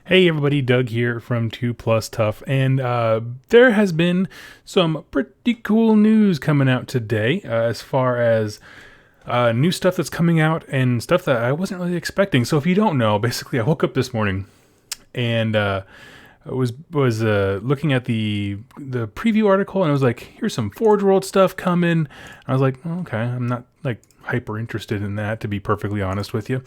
Hey everybody, Doug here from 2 Plus Tough, and there has been some pretty cool news coming out today as far as new stuff that's coming out and stuff that I wasn't really expecting. So if you don't know, basically I woke up this morning and I was looking at the preview article, and it was like, here's some Forge World stuff coming. I was like, okay, I'm not like hyper interested in that, to be perfectly honest with you.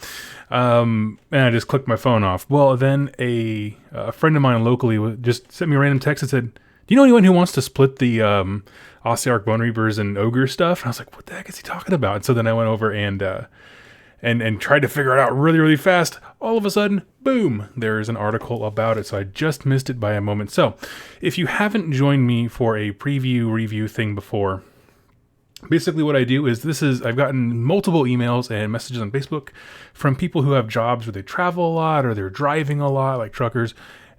And I just clicked my phone off. Well, then a friend of mine locally just sent me a random text and said, "Do you know anyone who wants to split the Osiarch, Bonereapers, and Ogre stuff?" And I was like, "What the heck is he talking about?" And so then I went over and tried to figure it out really, really fast. All of a sudden, boom, there's an article about it. So I just missed it by a moment. So if you haven't joined me for a preview review thing before, basically what I do is I've gotten multiple emails and messages on Facebook from people who have jobs where they travel a lot or they're driving a lot, like truckers,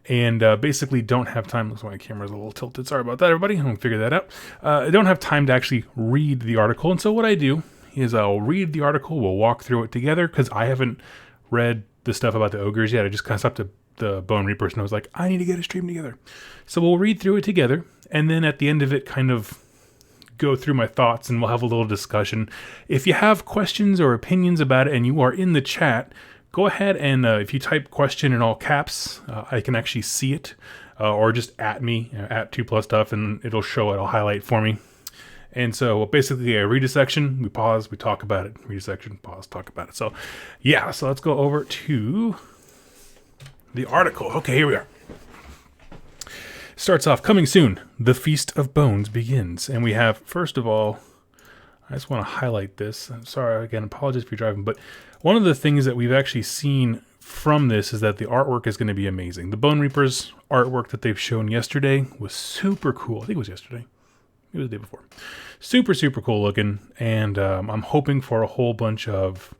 and basically don't have time. Looks like my camera's a little tilted. Sorry about that, everybody. I'm going to figure that out. I don't have time to actually read the article. And so what I do is I'll read the article. We'll walk through it together because I haven't read the stuff about the ogres yet. I just kind of stopped at the Bonereapers and I was like, I need to get a stream together. So we'll read through it together. And then at the end of it, kind of go through my thoughts and we'll have a little discussion. If you have questions or opinions about it and you are in the chat, go ahead and if you type question in all caps, I can actually see it, or just at me, at 2 Plus Stuff, and it'll show it. It'll highlight for me. And so basically I read a section, we pause, we talk about it. Read a section, pause, talk about it. So yeah, so let's go over to the article. Okay, here we are. Starts off, coming soon, the Feast of Bones begins. And we have, first of all, I just want to highlight this. I'm sorry, again, apologies if you're driving, but one of the things that we've actually seen from this is that the artwork is going to be amazing. The Bonereapers artwork that they've shown yesterday was super cool. I think it was yesterday. It was the day before. Super, super cool looking. And I'm hoping for a whole bunch of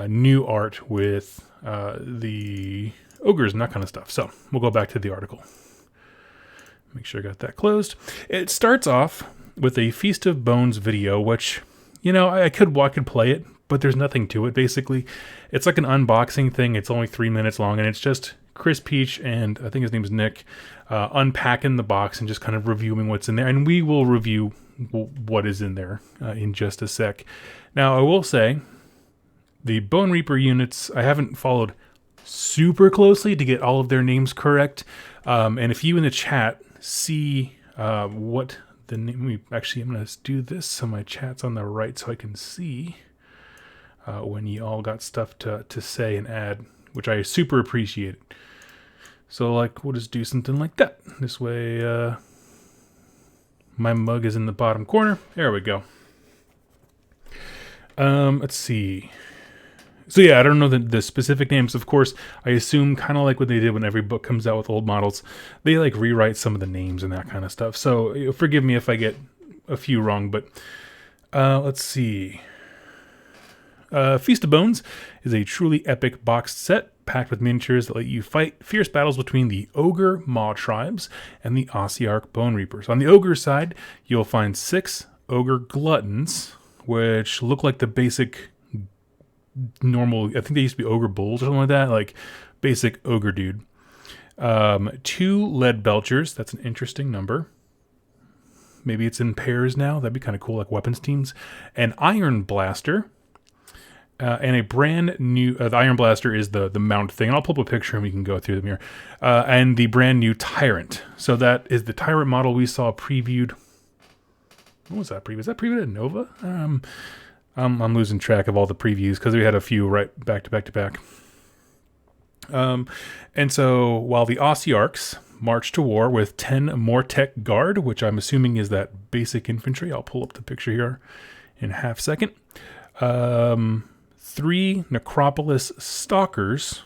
new art with the ogres and that kind of stuff. So we'll go back to the article. Make sure I got that closed. It starts off with a Feast of Bones video, which, you know, I could play it, but there's nothing to it, basically. It's like an unboxing thing. It's only 3 minutes long, and it's just Chris Peach and I think his name is Nick unpacking the box and just kind of reviewing what's in there. And we will review what is in there in just a sec. Now, I will say, the Bonereaper units, I haven't followed super closely to get all of their names correct. And if you in the chat see what the name, I'm going to do this so my chat's on the right so I can see when you all got stuff to say and add, which I super appreciate. So like, we'll just do something like that. This way, my mug is in the bottom corner. There we go. Let's see. So yeah, I don't know the specific names. Of course, I assume kind of like what they did when every book comes out with old models, they like rewrite some of the names and that kind of stuff. So forgive me if I get a few wrong, but let's see. Feast of Bones is a truly epic boxed set packed with miniatures that let you fight fierce battles between the Ogre Mawtribes and the Osiarch Bonereapers. On the Ogre side, you'll find 6 Ogre Gluttons, which look like the basic normal, I think they used to be Ogre Bulls or something like that, like basic Ogre dude. 2 Lead Belchers, that's an interesting number. Maybe it's in pairs now, that'd be kind of cool, like weapons teams. An Iron Blaster, and a brand new, the Iron Blaster is the mount thing, and I'll pull up a picture and we can go through them here. And the brand new Tyrant. So that is the Tyrant model we saw previewed. What was that preview? Is that previewed at Nova? I'm losing track of all the previews because we had a few right back to back to back. And so while the Osiarchs march to war with 10 Mortec Guard, which I'm assuming is that basic infantry. I'll pull up the picture here in a half second. 3 Necropolis Stalkers,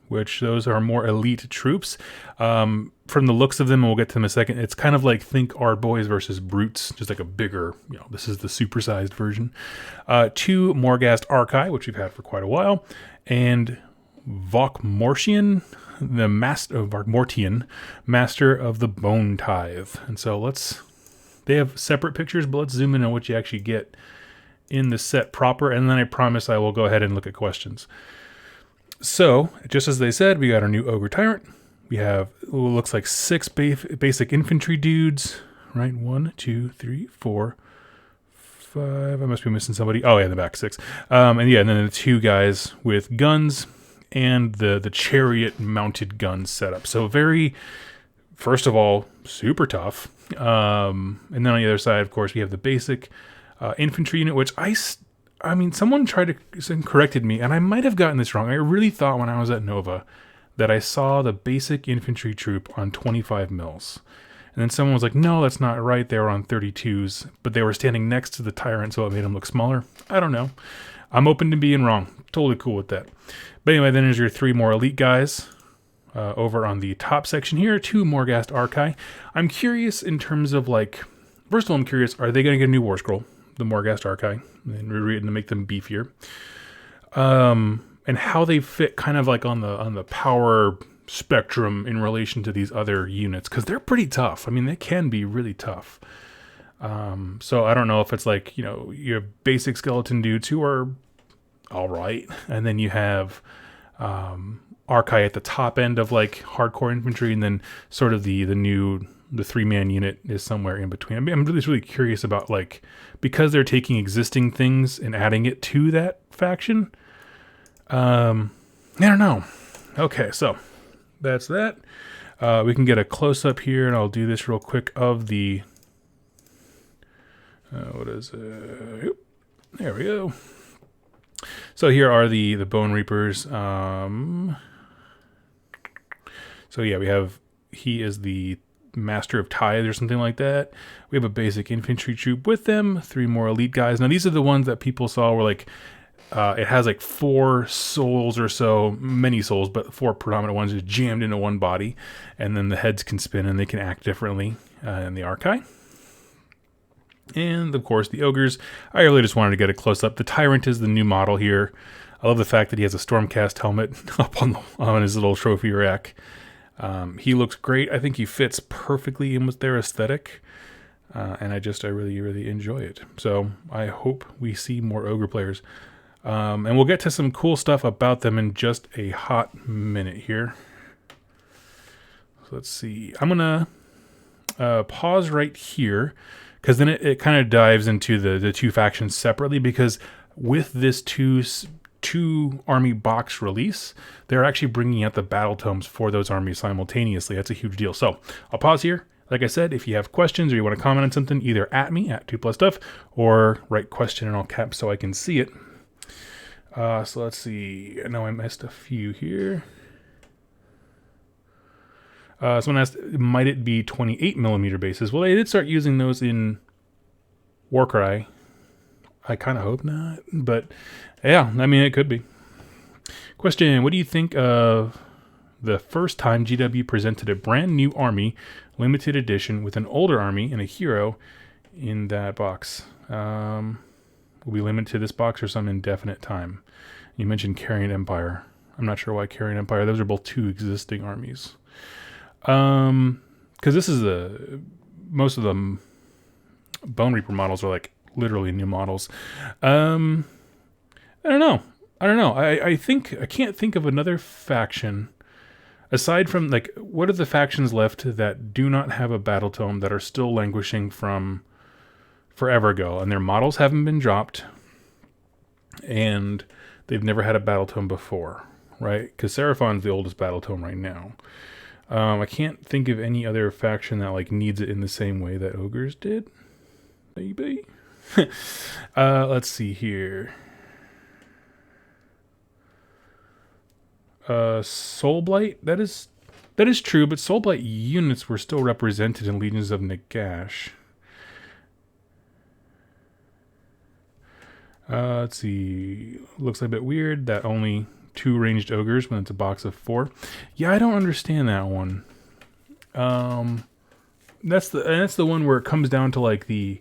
which those are more elite troops. From the looks of them, and we'll get to them in a second, it's kind of like think Ard Boys versus Brutes, just like a bigger, this is the supersized version. 2 Morghast Archi, which we've had for quite a while, and Vokmortian, the Vokmortian, Master of the Bone Tithe. And so they have separate pictures, but let's zoom in on what you actually get in the set proper, and then I promise I will go ahead and look at questions. So, just as they said, we got our new Ogre Tyrant. We have what looks like 6 basic infantry dudes, right? 1, 2, 3, 4, 5. I must be missing somebody. Oh, yeah, in the back, 6. And then the 2 guys with guns and the chariot mounted guns setup. So, very, first of all, super tough. And then on the other side, of course, we have the basic infantry unit, which I mean, someone corrected me, and I might have gotten this wrong. I really thought when I was at Nova that I saw the basic infantry troop on 25 mils. And then someone was like, no, that's not right. They were on 32s, but they were standing next to the Tyrant, so it made them look smaller. I don't know. I'm open to being wrong. Totally cool with that. But anyway, then there's your 3 more elite guys. Over on the top section here, 2 Morghast Archai. I'm curious in terms of like, first of all, I'm curious, are they going to get a new War Scroll, the Morghast Archai, and rewritten to make them beefier? And how they fit kind of like on the power spectrum in relation to these other units, because they're pretty tough. I mean, they can be really tough. So I don't know if it's like, you have basic skeleton dudes who are all right, and then you have Archai at the top end of like hardcore infantry, and then sort of the 3-man unit is somewhere in between. I mean, I'm really curious about, like, because they're taking existing things and adding it to that faction. I don't know. Okay, so that's that. We can get a close up here, and I'll do this real quick of the. What is it? There we go. So here are the Bonereapers. So yeah, he is the Master of Tithe or something like that. We have a basic infantry troop with them, 3 more elite guys. Now these are the ones that people saw were like, it has like 4 souls or so, many souls, but 4 predominant ones just jammed into one body, and then the heads can spin and they can act differently in the Archai. And of course the ogres. I really just wanted to get a close up. The Tyrant is the new model here. I love the fact that he has a Stormcast helmet up on his little trophy rack. He looks great. I think he fits perfectly in with their aesthetic. And I really enjoy it. So I hope we see more Ogre players. And we'll get to some cool stuff about them in just a hot minute here. So let's see. I'm going to pause right here, because then it kind of dives into the 2 factions separately, because with this two army box release, they're actually bringing out the battle tomes for those armies simultaneously. That's a huge deal. So I'll pause here. Like I said, if you have questions or you want to comment on something, either at me at 2plusstuff, or write question in all caps so I can see it. So let's see. I know I missed a few here. Someone asked, might it be 28mm bases? Well, they did start using those in Warcry. I kind of hope not, but yeah, I mean, it could be. Question, what do you think of the first time GW presented a brand new army, limited edition, with an older army and a hero in that box? Will we limit to this box or some indefinite time? You mentioned Carrion Empire. I'm not sure why Carrion Empire. Those are both 2 existing armies. Because this is most of the Bonereaper models are like literally new models. I don't know. I can't think of another faction aside from, like, what are the factions left that do not have a battle tome that are still languishing from forever ago, and their models haven't been dropped, and they've never had a battle tome before, right? Because Seraphon's the oldest battle tome right now. I can't think of any other faction that like needs it in the same way that Ogres did. Maybe. Let's see here. Soulblight, that is true, but Soulblight units were still represented in Legions of Nagash. Let's see. Looks like a bit weird that only 2 ranged ogres when it's a box of 4. Yeah, I don't understand that one. That's the one where it comes down to like the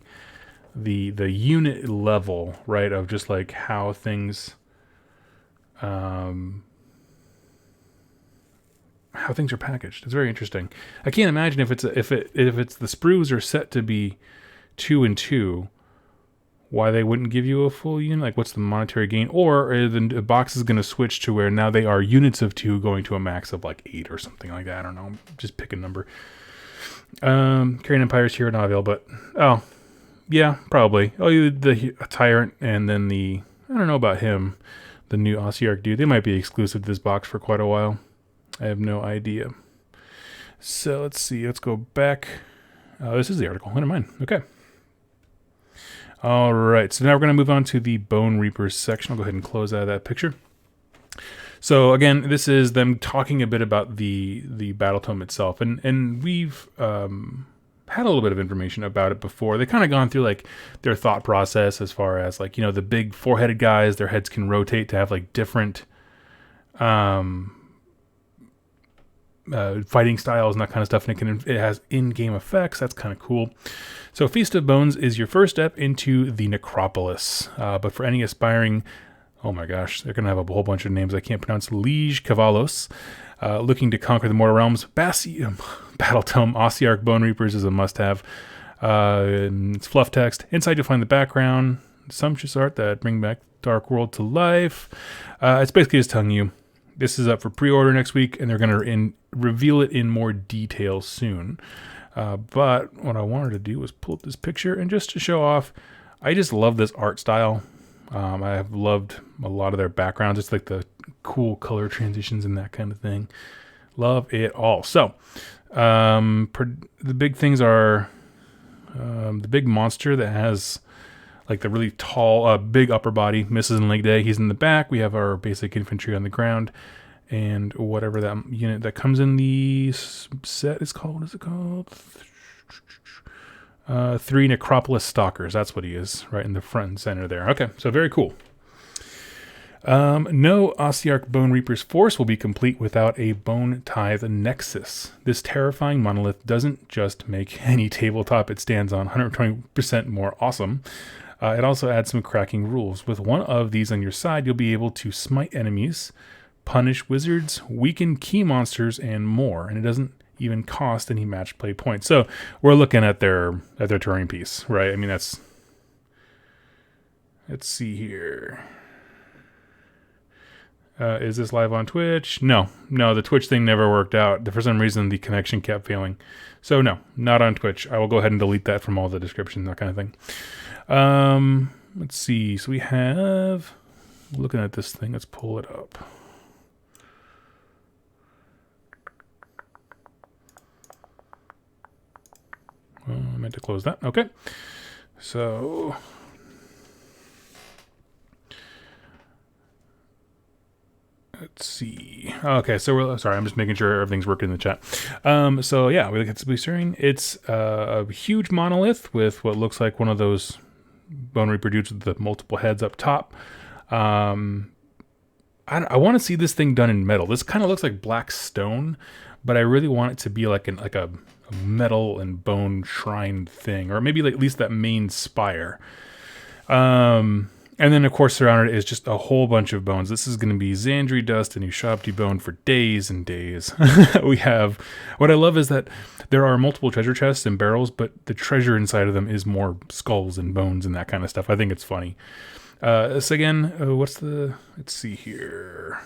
unit level, right? Of just like how things are packaged. It's very interesting. I can't imagine if it's the sprues are set to be 2 and 2. why they wouldn't give you a full unit. Like, what's the monetary gain? Or the box is going to switch to where now they are units of 2 going to a max of like 8 or something like that. I don't know. Just pick a number. Carrying Empire's here not available, but oh yeah, probably. Oh, the Tyrant, and then I don't know about him, the new Osiarch dude. They might be exclusive to this box for quite a while. I have no idea. So let's see. Let's go back. This is the article. Never mind. Okay. All right. So now we're going to move on to the Bonereapers section. I'll go ahead and close out of that picture. So again, this is them talking a bit about the battle tome itself, and we've had a little bit of information about it before. They kind of gone through like their thought process as far as like, you know, the big 4-headed guys, their heads can rotate to have like different fighting styles and that kind of stuff, and it has in-game effects. That's kind of cool. So Feast of Bones is your first step into the Necropolis, but for any aspiring, oh my gosh, they're gonna have a whole bunch of names I can't pronounce. Liege Cavalos, looking to conquer the mortal realms. Battle Tome Osiarch Bonereapers is a must-have. It's fluff text. Inside you'll find the background, sumptuous art that bring back Dark World to life. It's basically just telling you this is up for pre-order next week, and they're going to reveal it in more detail soon. But what I wanted to do was pull up this picture, and just to show off, I just love this art style. I have loved a lot of their backgrounds. It's like the cool color transitions and that kind of thing. Love it all. So the big things are the big monster that has like the really tall, big upper body, misses in leg day. He's in the back. We have our basic infantry on the ground, and whatever that unit that comes in the set is called. What is it called? 3 Necropolis Stalkers. That's what he is, right in the front and center there. Okay, so very cool. No Osiarch Bonereapers force will be complete without a Bone Tithe Nexus. This terrifying monolith doesn't just make any tabletop it stands on 120% more awesome. It also adds some cracking rules. With one of these on your side, you'll be able to smite enemies, punish wizards, weaken key monsters, and more. And it doesn't even cost any match play points. So we're looking at their touring piece, right? I mean, let's see here. Is this live on Twitch? No, the Twitch thing never worked out. For some reason, the connection kept failing. So no, not on Twitch. I will go ahead and delete that from all the descriptions, that kind of thing. Let's see. So we have, looking at this thing, let's pull it up. I meant to close that. Okay. So let's see. Okay, so we're sorry. I'm just making sure everything's working in the chat. So yeah, we look at Osiarch. It's a huge monolith with what looks like one of those Bonereaper dudes with the multiple heads up top. I want to see this thing done in metal. This kind of looks like black stone, but I really want it to be like a metal and bone shrine thing, or maybe like at least that main spire. And then, of course, surrounded is just a whole bunch of bones. This is going to be Xandri dust and Ushabti bone for days and days. We have, what I love is that there are multiple treasure chests and barrels, but the treasure inside of them is more skulls and bones and that kind of stuff. I think it's funny. So again, let's see here.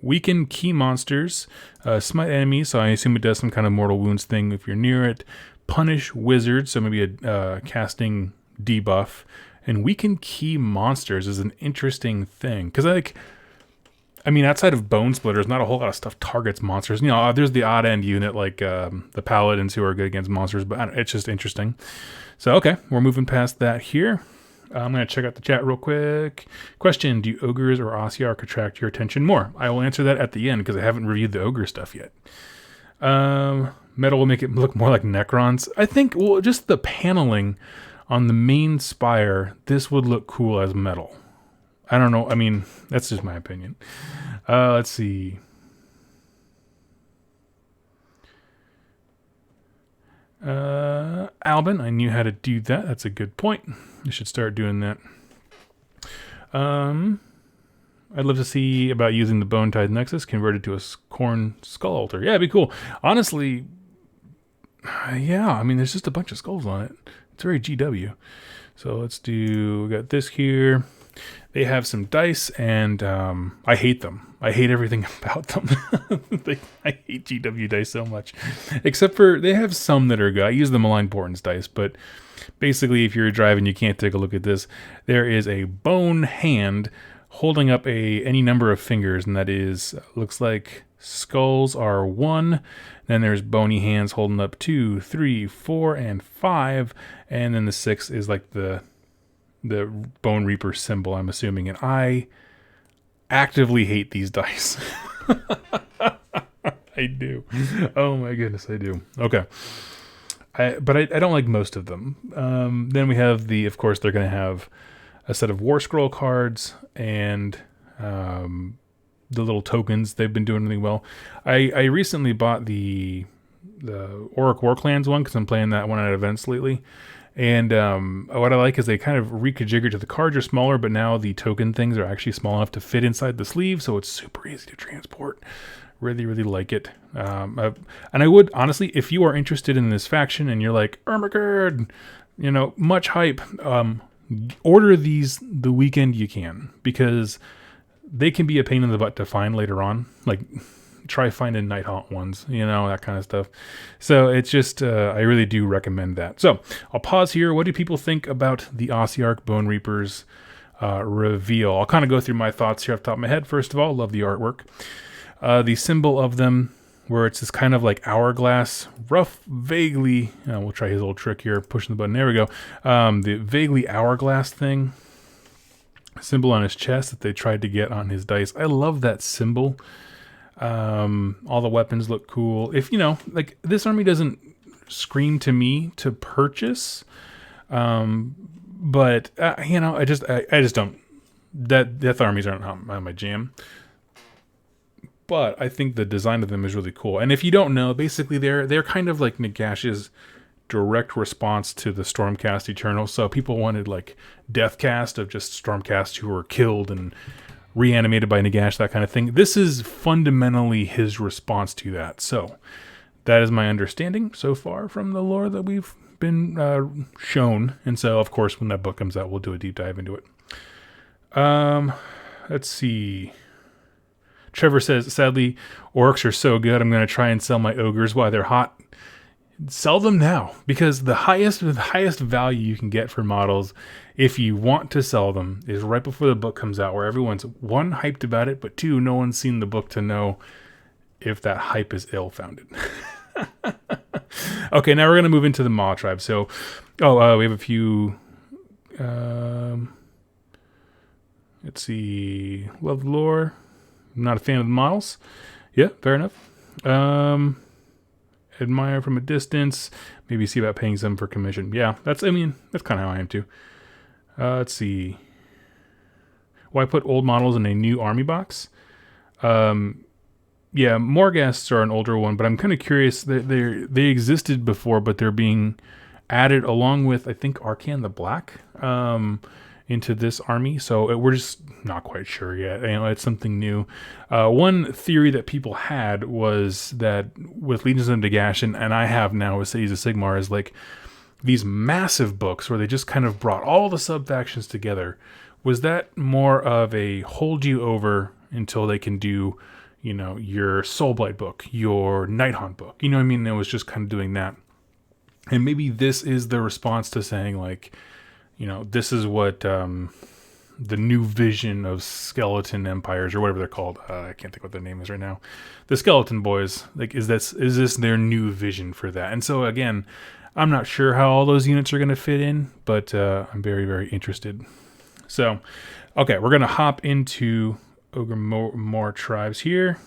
Weaken key monsters, smite enemies, so I assume it does some kind of mortal wounds thing if you're near it. Punish wizards, so maybe a casting debuff. And weaken key monsters is an interesting thing, because outside of Bone Splitters, not a whole lot of stuff targets monsters. You know, there's the odd end unit like the paladins who are good against monsters, but it's just interesting. So okay, we're moving past that here. I'm going to check out the chat real quick. Question, do ogres or Osiarch attract your attention more? I will answer that at the end because I haven't reviewed the ogre stuff yet. Metal will make it look more like Necrons. I think, well, just the paneling on the main spire, this would look cool as metal. I don't know. I mean, that's just my opinion. Let's see. Albin, I knew how to do that. That's a good point. I should start doing that. I'd love to see about using the Bone Tithe Nexus converted to a corn skull altar. Yeah, it'd be cool. Honestly, Yeah, I mean, there's just a bunch of skulls on it. It's very GW. So let's do, we got this here. They have some dice, and I hate them. I hate everything about them. I hate GW dice so much. Except for, they have some that are good. I use the Malign Portents dice, but basically, if you're driving, you can't take a look at this. There is a bone hand holding up any number of fingers, and that is, looks like skulls are 1. Then there's bony hands holding up 2, 3, 4, and 5. And then the 6 is like the Bonereaper symbol, I'm assuming. And I actively hate these dice. I do. Oh my goodness, I do. Okay. But I don't like most of them. Then we have of course, they're going to have a set of War Scroll cards and the little tokens. They've been doing really well. I recently bought the Auric War Clans one because I'm playing that one at events lately. And what I like is they kind of reconfigured to the cards are smaller, but now the token things are actually small enough to fit inside the sleeve, so it's super easy to transport. Really, really like it. And I would, honestly, if you are interested in this faction and you're like, Ermagerd, much hype, order these the weekend you can, because they can be a pain in the butt to find later on. Like, try finding Night Haunt ones, that kind of stuff. So it's just, I really do recommend that. So I'll pause here. What do people think about the Osiarch Bonereapers reveal? I'll kind of go through my thoughts here off the top of my head. First of all, love the artwork. The symbol of them, where it's this kind of like hourglass, rough, vaguely, we'll try his little trick here, pushing the button, there we go. The vaguely hourglass thing, symbol on his chest that they tried to get on his dice. I love that symbol. All the weapons look cool. If, like, this army doesn't scream to me to purchase, but, I just don't, Death armies aren't on my jam. But I think the design of them is really cool. And if you don't know, basically they're kind of like Nagash's direct response to the Stormcast Eternal. So people wanted like Deathcast of just Stormcast who were killed and reanimated by Nagash, that kind of thing. This is fundamentally his response to that. So that is my understanding so far from the lore that we've been shown. And so, of course, when that book comes out, we'll do a deep dive into it. Let's see. Trevor says, sadly, orcs are so good, I'm going to try and sell my ogres while they're hot. Sell them now, because the highest value you can get for models, if you want to sell them, is right before the book comes out, where everyone's, 1, hyped about it, but 2, no one's seen the book to know if that hype is ill-founded. Okay, now we're going to move into the Mawtribes. So, we have a few... let's see... Love the lore. Not a fan of the models. Yeah, fair enough. Admire from a distance. Maybe see about paying some for commission. Yeah, that's kind of how I am too. Let's see. Why put old models in a new army box? Yeah, Morghasts are an older one, but I'm kind of curious. They existed before, but they're being added along with, I think, Arcan the Black into this army. So we're just not quite sure yet. It's something new. One theory that people had was that with Legions of Nagash, and I have now with Cities of Sigmar, is like these massive books where they just kind of brought all the sub-factions together. Was that more of a hold you over until they can do, your Soulblight book, your Nighthaunt book? It was just kind of doing that. And maybe this is the response to saying, like, this is what the new vision of skeleton empires, or whatever they're called. I can't think what their name is right now. The Skeleton Boys. Like, is this their new vision for that? And so again, I'm not sure how all those units are going to fit in, but I'm very, very interested. So, okay, we're going to hop into Ogre Mawtribes here.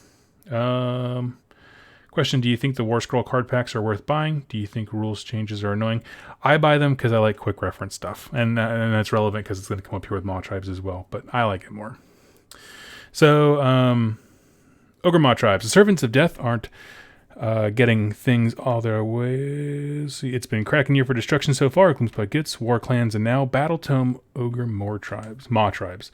Question, do you think the War Scroll card packs are worth buying? Do you think rules changes are annoying? I buy them because I like quick reference stuff. And that's relevant because it's going to come up here with Mawtribes as well. But I like it more. So, Ogre Mawtribes. The Servants of Death aren't getting things all their ways. See, it's been cracking year for destruction so far. Gloomspite Gits, War Clans, and now Battle Tome Ogre Mawtribes.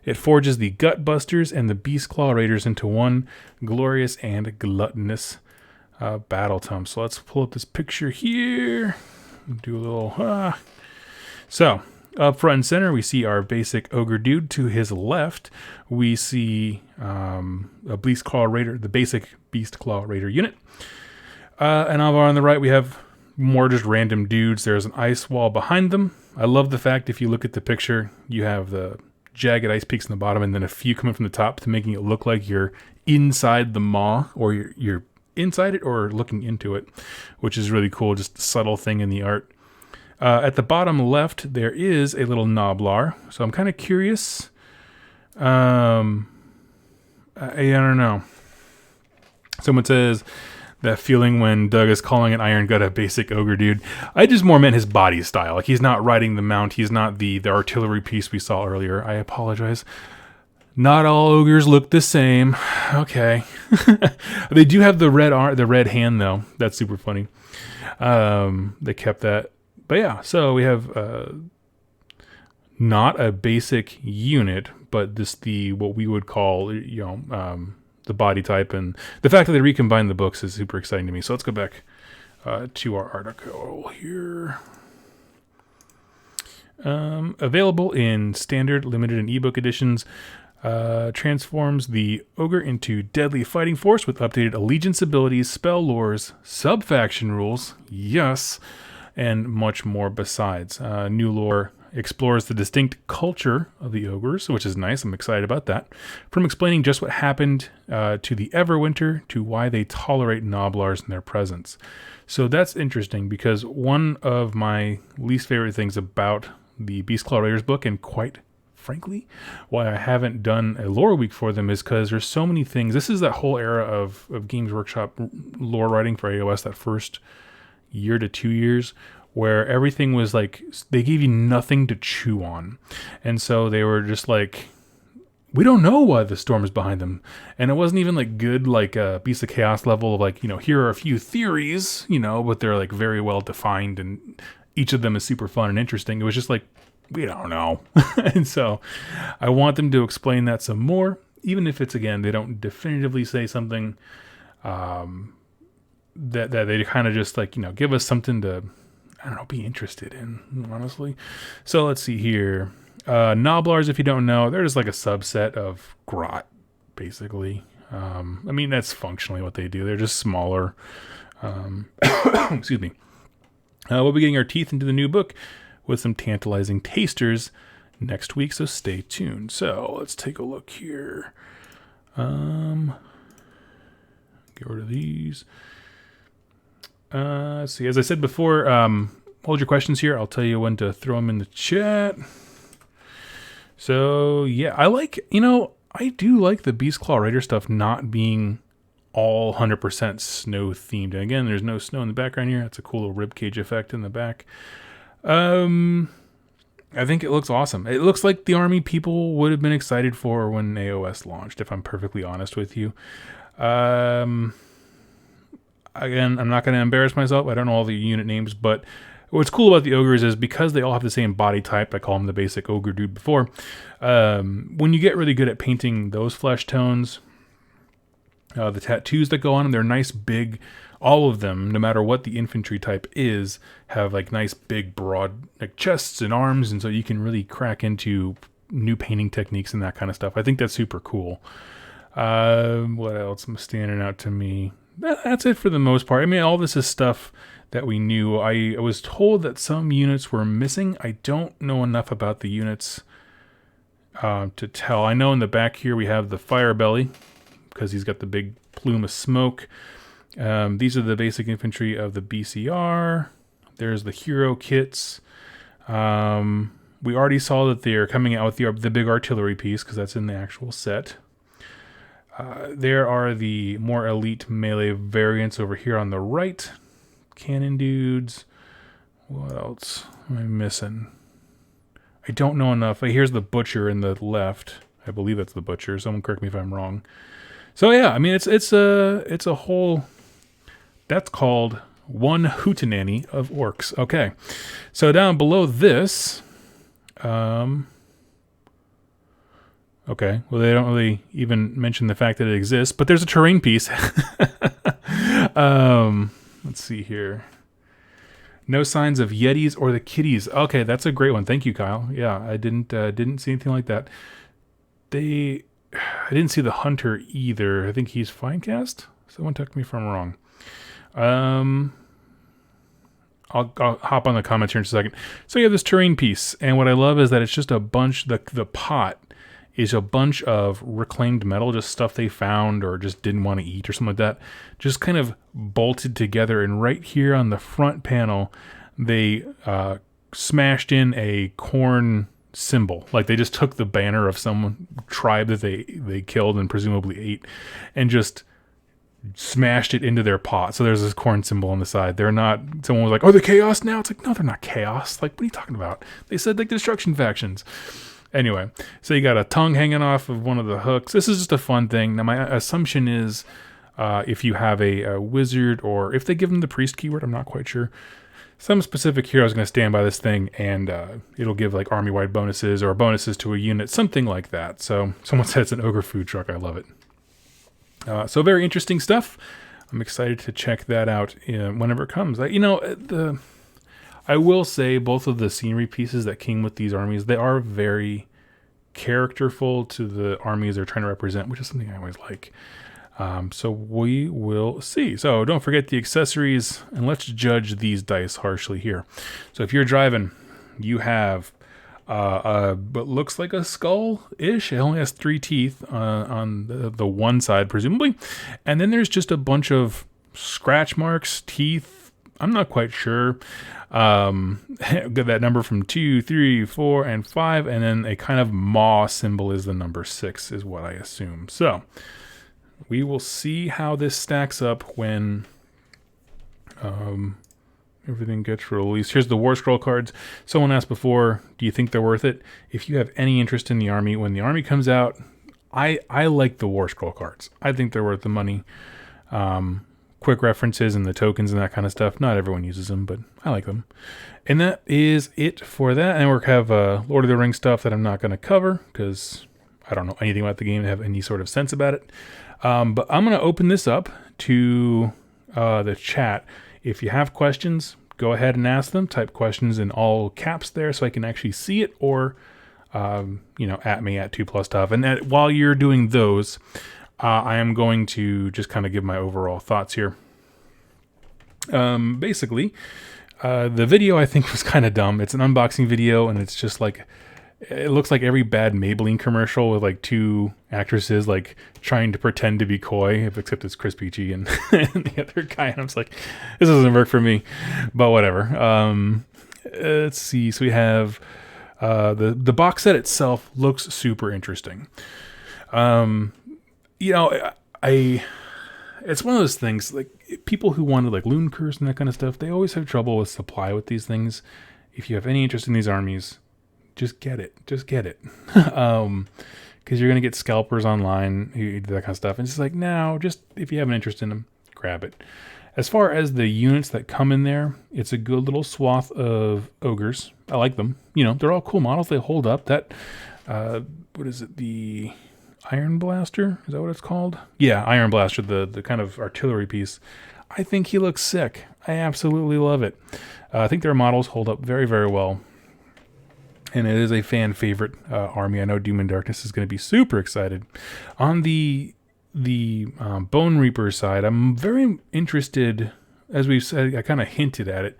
It forges the Gut Busters and the Beast Claw Raiders into one glorious and gluttonous battle tome. So let's pull up this picture here. Do a little... So, up front and center, we see our basic ogre dude. To his left, we see a Beast Claw Raider, the basic Beast Claw Raider unit. And over on the right, we have more just random dudes. There's an ice wall behind them. I love the fact, if you look at the picture, you have the jagged ice peaks in the bottom and then a few coming from the top to making it look like you're inside the maw, or you're inside it or looking into it, which is really cool. Just a subtle thing in the art. At the bottom left, there is a little Noblar. So I'm kind of curious. I don't know. Someone says that feeling when Doug is calling an Iron Gut a basic ogre dude. I just more meant his body style. Like, he's not riding the mount. He's not the artillery piece we saw earlier. I apologize. Not all ogres look the same. Okay. They do have the red hand, though. That's super funny. They kept that. But yeah, so we have not a basic unit, but what we would call, the body type, and the fact that they recombined the books is super exciting to me. So let's go back to our article here. Available in standard, limited, and ebook editions. Transforms the ogre into deadly fighting force with updated allegiance abilities, spell lores, sub-faction rules, yes, and much more besides. New lore explores the distinct culture of the ogres, which is nice. I'm excited about that. From explaining just what happened to the Everwinter to why they tolerate Noblars in their presence. So that's interesting, because one of my least favorite things about the Beast Claw Raiders book, and quite frankly, why I haven't done a lore week for them, is because there's so many things. This is that whole era of Games Workshop lore writing for AOS, that first year to 2 years, where everything was like, they gave you nothing to chew on. And so they were just like, we don't know why the storm is behind them. And it wasn't even like good, like a Beast of Chaos level of like, here are a few theories, but they're like very well defined and each of them is super fun and interesting. It was just like, we don't know. And so I want them to explain that some more, even if it's, again, they don't definitively say something, that they kind of just like, give us something to, I don't know, be interested in, honestly. So let's see here. Noblars, if you don't know, they're just like a subset of Grot, basically. That's functionally what they do. They're just smaller. Excuse me. We'll be getting our teeth into the new book with some tantalizing tasters next week, so stay tuned. So let's take a look here. Get rid of these. Let's see. As I said before, hold your questions here. I'll tell you when to throw them in the chat. So yeah, I do like the Beast Claw Raider stuff not being all 100% snow themed. And again, there's no snow in the background here. That's a cool little ribcage effect in the back. I think it looks awesome. It looks like the army people would have been excited for when AOS launched, if I'm perfectly honest with you. Again, I'm not going to embarrass myself. I don't know all the unit names, but what's cool about the ogres is because they all have the same body type, I call them the basic ogre dude before, when you get really good at painting those flesh tones, the tattoos that go on them, they're nice big, all of them, no matter what the infantry type is, have like nice big broad like chests and arms, and so you can really crack into new painting techniques and that kind of stuff. I think that's super cool. What else is standing out to me? That's it for the most part. All this is stuff that we knew. I was told that some units were missing. I don't know enough about the units to tell. I know in the back here we have the Fire Belly, because he's got the big plume of smoke. These are the basic infantry of the BCR. There's the hero kits. We already saw that they're coming out with the big artillery piece, because that's in the actual set. There are the more elite melee variants over here on the right. Cannon dudes. What else am I missing? I don't know enough. Here's the butcher in the left. I believe that's the butcher. Someone correct me if I'm wrong. So yeah, it's a whole. That's called one hootenanny of orcs. Okay, so down below this. Okay, well, they don't really even mention the fact that it exists, but there's a terrain piece. Let's see here. No signs of Yetis or the kitties. Okay, that's a great one. Thank you, Kyle. Yeah, I didn't see anything like that. I didn't see the hunter either. I think he's Finecast. Someone took me if I'm wrong. I'll hop on the comments here in a second. So you have this terrain piece, and what I love is that it's just a bunch. The pot is a bunch of reclaimed metal, just stuff they found or just didn't want to eat or something like that, just kind of bolted together. And right here on the front panel, they smashed in a corn symbol. Like they just took the banner of some tribe that they killed and presumably ate, and just smashed it into their pot. So there's this corn symbol on the side. They're not, someone was like, "Oh, they're chaos now." It's like, no, they're not chaos. Like, what are you talking about? They said like the destruction factions. Anyway, so you got a tongue hanging off of one of the hooks. This is just a fun thing. Now, my assumption is if you have a wizard, or if they give them the priest keyword, I'm not quite sure. Some specific hero is going to stand by this thing, and it'll give like army-wide bonuses or bonuses to a unit, something like that. So someone said it's an ogre food truck. I love it. So very interesting stuff. I'm excited to check that out whenever it comes. I will say both of the scenery pieces that came with these armies, they are very characterful to the armies they're trying to represent, which is something I always like. So we will see. So don't forget the accessories, and let's judge these dice harshly here. So if you're driving, you have what looks like a skull-ish. It only has 3 teeth on the one side, presumably. And then there's just a bunch of scratch marks, teeth. I'm not quite sure. Get that number from 2, 3, 4, and 5, and then a kind of maw symbol is the number 6, is what I assume. So we will see how this stacks up when everything gets released. Here's the War Scroll cards. Someone asked before, do you think they're worth it? If you have any interest in the army, when the army comes out, I like the War Scroll cards. I think they're worth the money. Quick references and the tokens and that kind of stuff. Not everyone uses them, but I like them. And that is it for that. And we have Lord of the Rings stuff that I'm not going to cover because I don't know anything about the game to have any sort of sense about it. But I'm going to open this up to the chat. If you have questions, go ahead and ask them. Type questions in all caps there so I can actually see it, or at me at 2+Tough. And while you're doing those, I am going to just kind of give my overall thoughts here. Basically, the video I think was kind of dumb. It's an unboxing video, and it's just like, it looks like every bad Maybelline commercial with like 2 actresses like trying to pretend to be coy, except it's Chris Peachy and, and the other guy. And I'm just like, this doesn't work for me, but whatever. Let's see. So we have the box set itself looks super interesting. It's one of those things, like people who wanted like Loon Curse and that kind of stuff, they always have trouble with supply with these things. If you have any interest in these armies, just get it. Because you're going to get scalpers online who do that kind of stuff. And it's just like, no, just if you have an interest in them, grab it. As far as the units that come in there, it's a good little swath of ogres. I like them. They're all cool models. They hold up. That, what is it? The Iron Blaster? Is that what it's called? Yeah, Iron Blaster, the kind of artillery piece. I think he looks sick. I absolutely love it. I think their models hold up very, very well. And it is a fan favorite army. I know Doom and Darkness is going to be super excited. On the Bonereapers side, I'm very interested, as we've said, I kind of hinted at it,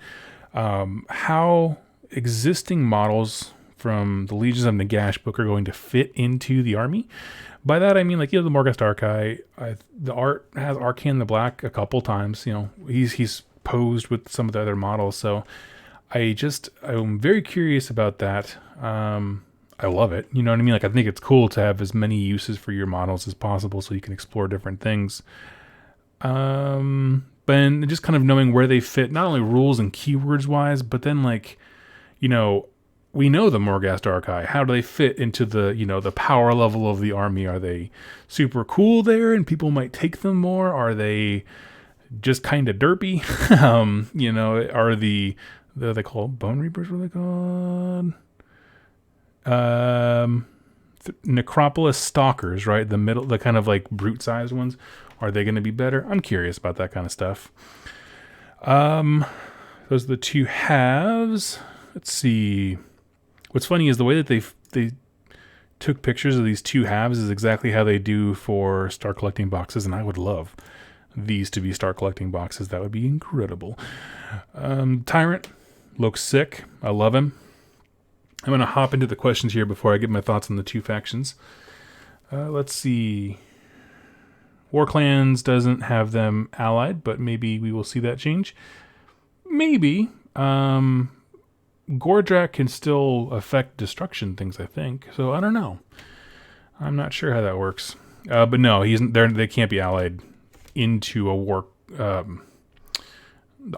how existing models from the Legions of Nagash book are going to fit into the army. By that I mean, like, the Morghast Archai, the art has Arcane the Black a couple times. He's posed with some of the other models, so I'm very curious about that. I love it. You know what I mean? Like, I think it's cool to have as many uses for your models as possible so you can explore different things. But just kind of knowing where they fit, not only rules and keywords wise, but then we know the Morghast Archai. How do they fit into the power level of the army? Are they super cool there and people might take them more? Are they just kind of derpy? Are they called Bonereapers? What are they called? Necropolis Stalkers, right? The kind of like brute-sized ones. Are they going to be better? I'm curious about that kind of stuff. Those are the two halves. Let's see. What's funny is the way that they took pictures of these two halves is exactly how they do for Star Collecting boxes, and I would love these to be Star Collecting boxes. That would be incredible. Tyrant looks sick. I love him. I'm going to hop into the questions here before I get my thoughts on the two factions. Let's see. War Clans doesn't have them allied, but maybe we will see that change. Maybe. Gordrak can still affect destruction things, I think. So I don't know. I'm not sure how that works. But no, they can't be allied into a war. The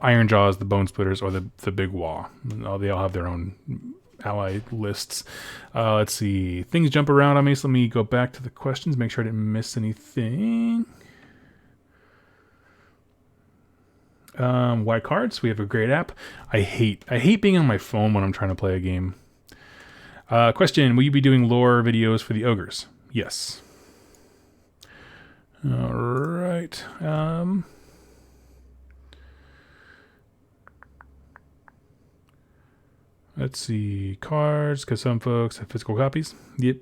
Iron Jaws, the Bone Splitters, or the Big Waw. They all have their own ally lists. Let's see. Things jump around on me, so let me go back to the questions, make sure I didn't miss anything. White cards. We have a great app. I hate being on my phone when I'm trying to play a game. Question: will you be doing lore videos for the ogres? Yes. All right. Let's see. Cards, because some folks have physical copies. Yep.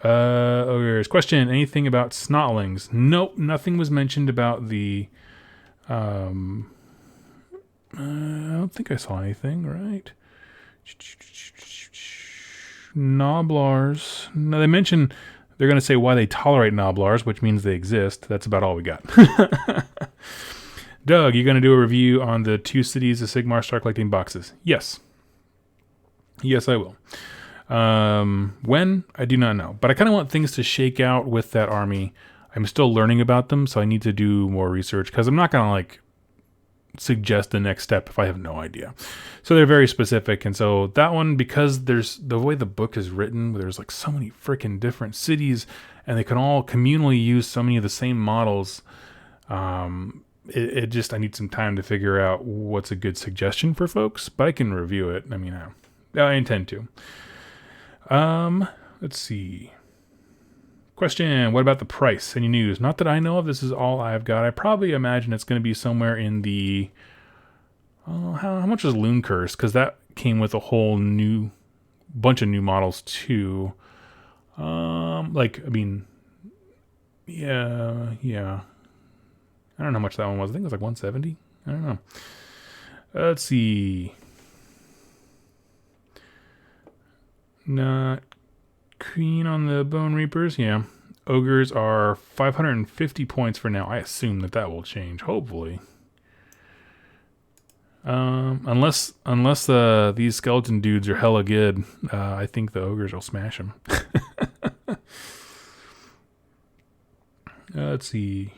Ogres. Question: anything about snotlings? Nope. Nothing was mentioned about the. I don't think I saw anything, right? Noblars. No, they mentioned they're going to say why they tolerate Noblars, which means they exist. That's about all we got. Doug, you going to do a review on the 2 cities of Sigmar Star Collecting boxes? Yes. Yes, I will. When? I do not know. But I kind of want things to shake out with that army. I'm still learning about them, so I need to do more research because I'm not going to like suggest the next step if I have no idea. So they're very specific, and so that one, because there's the way the book is written, there's like so many freaking different cities, and they can all communally use so many of the same models. It just, I need some time to figure out what's a good suggestion for folks, but I can review it. I mean, I intend to. Let's see. Question: what about the price? Any news? Not that I know of. This is all I've got. I probably imagine it's going to be somewhere in the... how much is Loon Curse? Because that came with a whole new bunch of new models too. Yeah. I don't know how much that one was. I think it was like 170. I don't know. Let's see. Not keen on the Bonereapers. Yeah. Ogres are 550 points for now. I assume that will change, hopefully. Unless these skeleton dudes are hella good, I think the ogres will smash them. Let's see.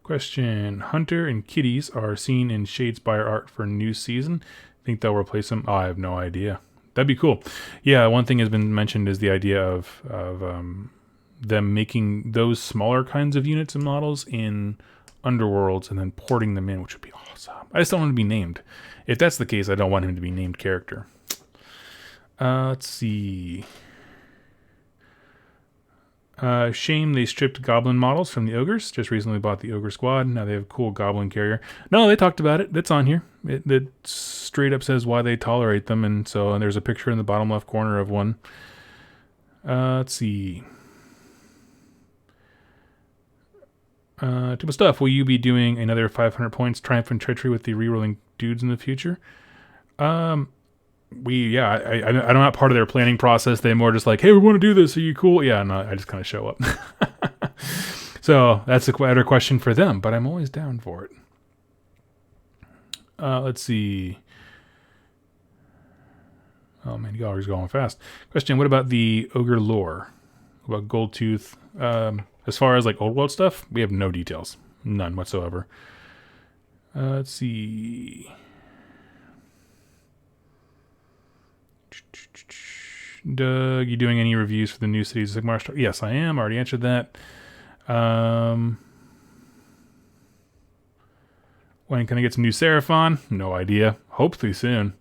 Question: Hunter and Kitties are seen in Shadespire art for new season. Think they'll replace them? Oh, I have no idea. That'd be cool. Yeah, one thing has been mentioned is the idea of them making those smaller kinds of units and models in Underworlds and then porting them in, which would be awesome. I just don't want him to be named. If that's the case, I don't want him to be named character. Let's see. Shame they stripped goblin models from the ogres. Just recently bought the ogre squad. Now they have a cool goblin carrier. No, they talked about it. That's on here. It straight up says why they tolerate them, and there's a picture in the bottom left corner of one. Let's see. Type of stuff. Will you be doing another 500 points Triumph and Treachery with the rerolling dudes in the future? I'm not part of their planning process. They're more just like, hey, we want to do this. Are you cool? Yeah, no, I just kind of show up. So that's a better question for them, but I'm always down for it. Let's see. Oh man, gallery's going fast. Question: what about the ogre lore? What about Goldtooth? As far as like old world stuff, we have no details. None whatsoever. Let's see. Doug, you doing any reviews for the new cities of Sigmar Star? Yes, I am. I already answered that. When can I get some new Seraphon? No idea. Hopefully soon.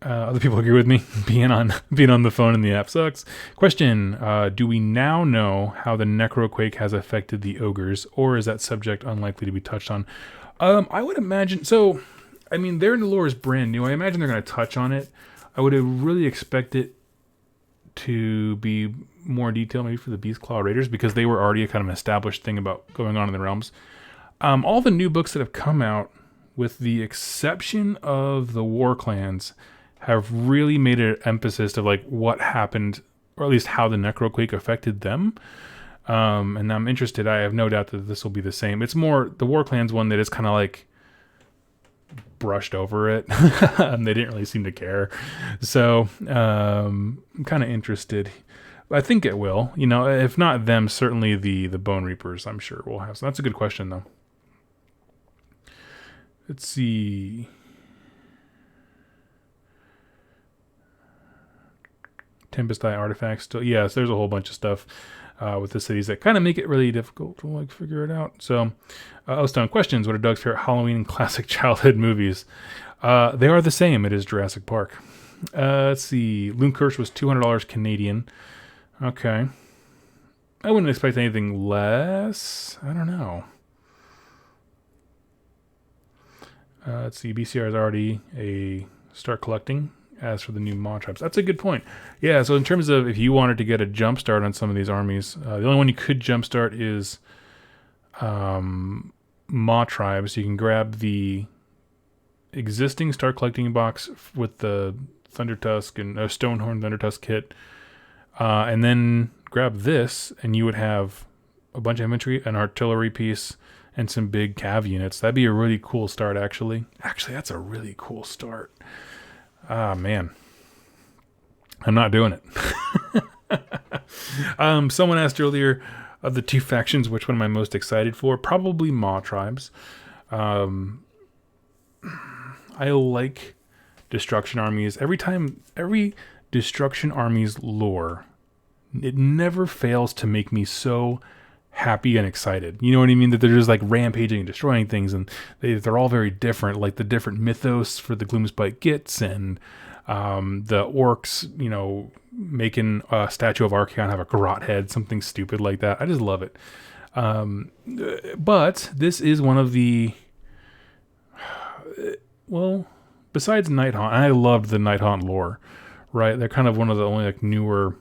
Other people agree with me. being on the phone in the app sucks. Question: do we now know how the Necroquake has affected the ogres, or is that subject unlikely to be touched on? I would imagine so. I mean, their lore is brand new. I imagine they're going to touch on it. I would have really expect it to be more detailed, maybe for the Beastclaw Raiders, because they were already a kind of an established thing about going on in the realms. All the new books that have come out, with the exception of the War Clans, have really made an emphasis of like what happened, or at least how the Necroquake affected them. And I'm interested. I have no doubt that this will be the same. It's more the War Clans one that is kind of like brushed over it. They didn't really seem to care. So I'm kind of interested. I think it will. You know, if not them, certainly the Bonereapers, I'm sure will have. So that's a good question, though. Let's see. Tempest Eye artifacts. Still, yes, there's a whole bunch of stuff with the cities that kind of make it really difficult to like figure it out. So, Stone questions: what are Doug's favorite Halloween and classic childhood movies? They are the same. It is Jurassic Park. Let's see. Loon Curse was $200 Canadian. Okay. I wouldn't expect anything less. I don't know. Let's see. BCR is already a start collecting. As for the new Mawtribes, that's a good point. Yeah, so in terms of if you wanted to get a jump start on some of these armies, the only one you could jumpstart is Mawtribes. You can grab the existing start collecting box with the Thundertusk and Stonehorn Thundertusk kit, and then grab this, and you would have a bunch of infantry, an artillery piece, and some big cav units. That'd be a really cool start, actually. Actually, that's a really cool start. Ah, man. I'm not doing it. Someone asked earlier, of the two factions, which one am I most excited for? Probably Mawtribes. I like Destruction Armies. Every Destruction Armies lore, it never fails to make me so happy and excited. You know what I mean? That they're just like rampaging and destroying things, and they're all very different. Like the different mythos for the Gloomspite Gits, and the orcs, you know, making a statue of Archaon have a garrote head, something stupid like that. I just love it. But this is one of the, well, besides Nighthaunt, I loved the Nighthaunt lore, right? They're kind of one of the only like newer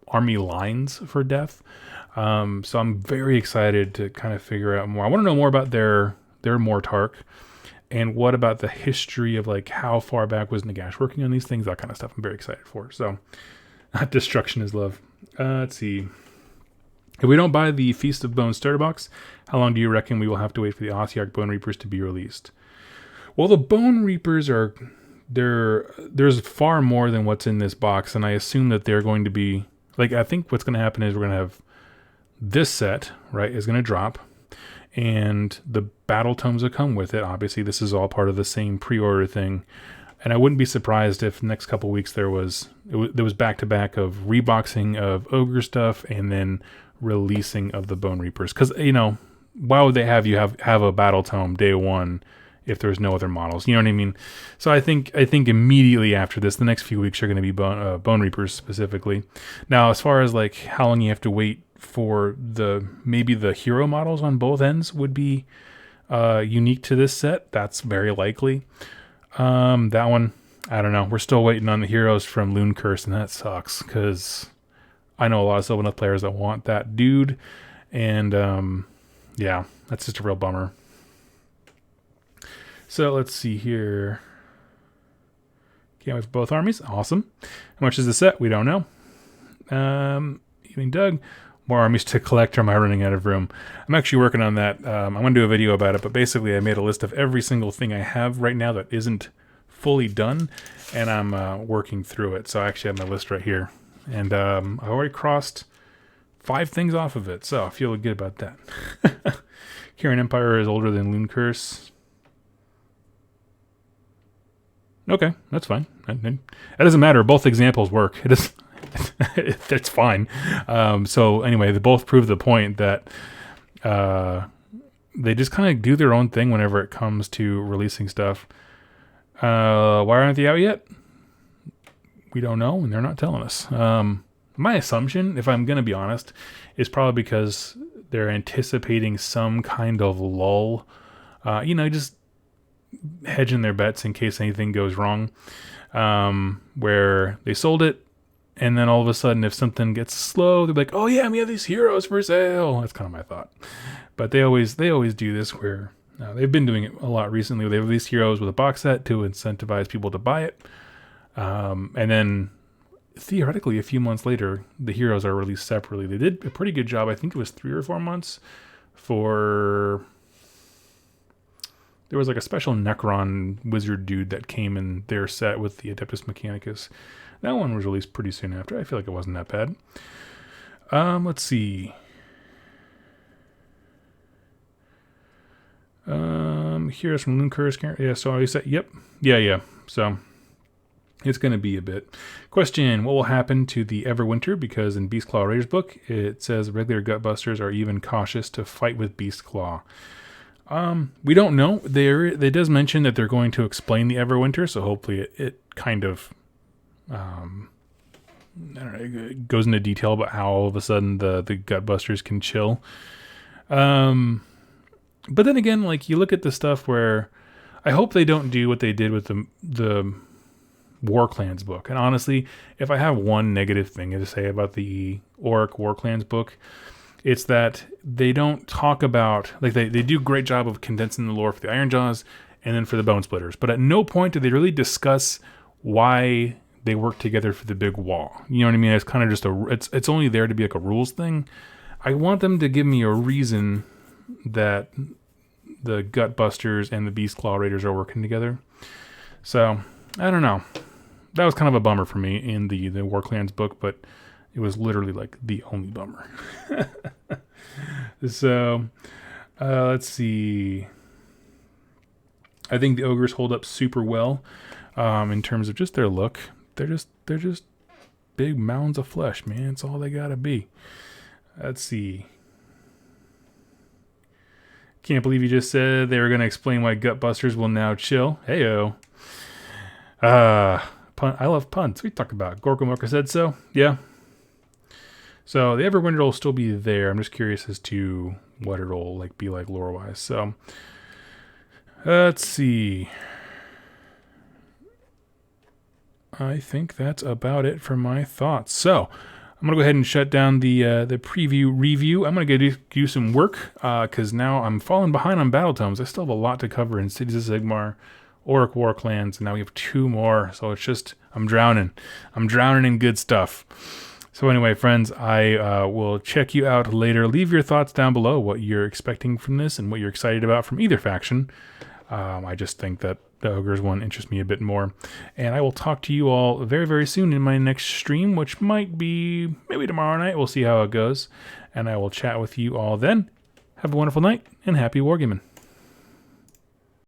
army lines for death. So I'm very excited to kind of figure out more. I want to know more about their Mortarch, and what about the history of like how far back was Nagash working on these things, that kind of stuff. I'm very excited for. So destruction is love. Let's see. If we don't buy the Feast of Bones starter box, how long do you reckon we will have to wait for the Osiarch Bonereapers to be released? Well, the Bonereapers are there's far more than what's in this box, and I assume that they're going to be like, I think what's going to happen is we're going to have this set, right, is going to drop, and the battle tomes that come with it. Obviously, this is all part of the same pre-order thing, and I wouldn't be surprised if next couple weeks there was back-to-back of reboxing of Ogre stuff and then releasing of the Bonereapers. Because, you know, why would they have you have a battle tome day one if there's no other models? You know what I mean? So I think immediately after this, the next few weeks are going to be Bonereapers specifically. Now, as far as like how long you have to wait for maybe the hero models on both ends would be unique to this set, that's very likely. That one, I don't know. We're still waiting on the heroes from Loon Curse, and that sucks because I know a lot of Sylvaneth players that want that dude, and yeah, that's just a real bummer. So let's see here. Can't wait for both armies. Awesome. How much is the set? We don't know. Evening, Doug. More armies to collect, or am I running out of room? I'm actually working on that. I'm going to do a video about it, but basically I made a list of every single thing I have right now that isn't fully done, and I'm working through it. So I actually have my list right here, and I already crossed 5 things off of it, so I feel good about that. Kieran Empire is older than Loon Curse. Okay, that's fine. That doesn't matter. Both examples work. It is. That's fine. So anyway, they both prove the point that they just kind of do their own thing whenever it comes to releasing stuff. Why aren't they out yet? we don't know, and they're not telling us. My assumption, if I'm going to be honest, is probably because they're anticipating some kind of lull. Just hedging their bets in case anything goes wrong. Where they sold it, and then all of a sudden, if something gets slow, they're like, "Oh yeah, we have these heroes for sale." That's kind of my thought. But they always do this where they've been doing it a lot recently. They release heroes with a box set to incentivize people to buy it, and then theoretically, a few months later, the heroes are released separately. They did a pretty good job. I think it was 3 or 4 months for. There was like a special Necron wizard dude that came in their set with the Adeptus Mechanicus. That one was released pretty soon after. I feel like it wasn't that bad. Let's see. Here's from Loon Curse. Yeah, so I said, yep. Yeah. So it's going to be a bit. Question, what will happen to the Everwinter? Because in Beastclaw Raiders book, it says regular Gutbusters are even cautious to fight with Beastclaw. We don't know. They does mention that they're going to explain the Everwinter, so hopefully it kind of, I don't know, it goes into detail about how all of a sudden the Gutbusters can chill. But then again, like you look at the stuff where I hope they don't do what they did with the War Clans book. And honestly, if I have one negative thing to say about the Osiarch War Clans book, it's that they don't talk about, like they do a great job of condensing the lore for the Ironjaws and then for the Bone Splitters. But at no point do they really discuss why they work together for the big wall. You know what I mean? It's kind of just it's only there to be like a rules thing. I want them to give me a reason that the Gutbusters and the Beastclaw Raiders are working together. So, I don't know. That was kind of a bummer for me in the War Clans book, but it was literally like the only bummer. So, let's see. I think the ogres hold up super well in terms of just their look. They're just big mounds of flesh, man. It's all they gotta be. Let's see. Can't believe you just said they were gonna explain why Gutbusters will now chill. Heyo. Pun. I love puns. We talk about Gorkamorka said so. Yeah. So the Everwinter will still be there. I'm just curious as to what it'll be like lore-wise. So let's see. I think that's about it for my thoughts. So I'm gonna go ahead and shut down the preview review. I'm gonna go do some work because now I'm falling behind on battle tomes. I still have a lot to cover in Cities of Sigmar, Osiarch War Clans, and now we have 2 more. So it's just I'm drowning in good stuff. So anyway, friends, I will check you out later. Leave your thoughts down below, what you're expecting from this and what you're excited about from either faction. I just think that the Ogres one interests me a bit more. And I will talk to you all very, very soon in my next stream, which might be maybe tomorrow night. We'll see how it goes. And I will chat with you all then. Have a wonderful night and happy wargaming.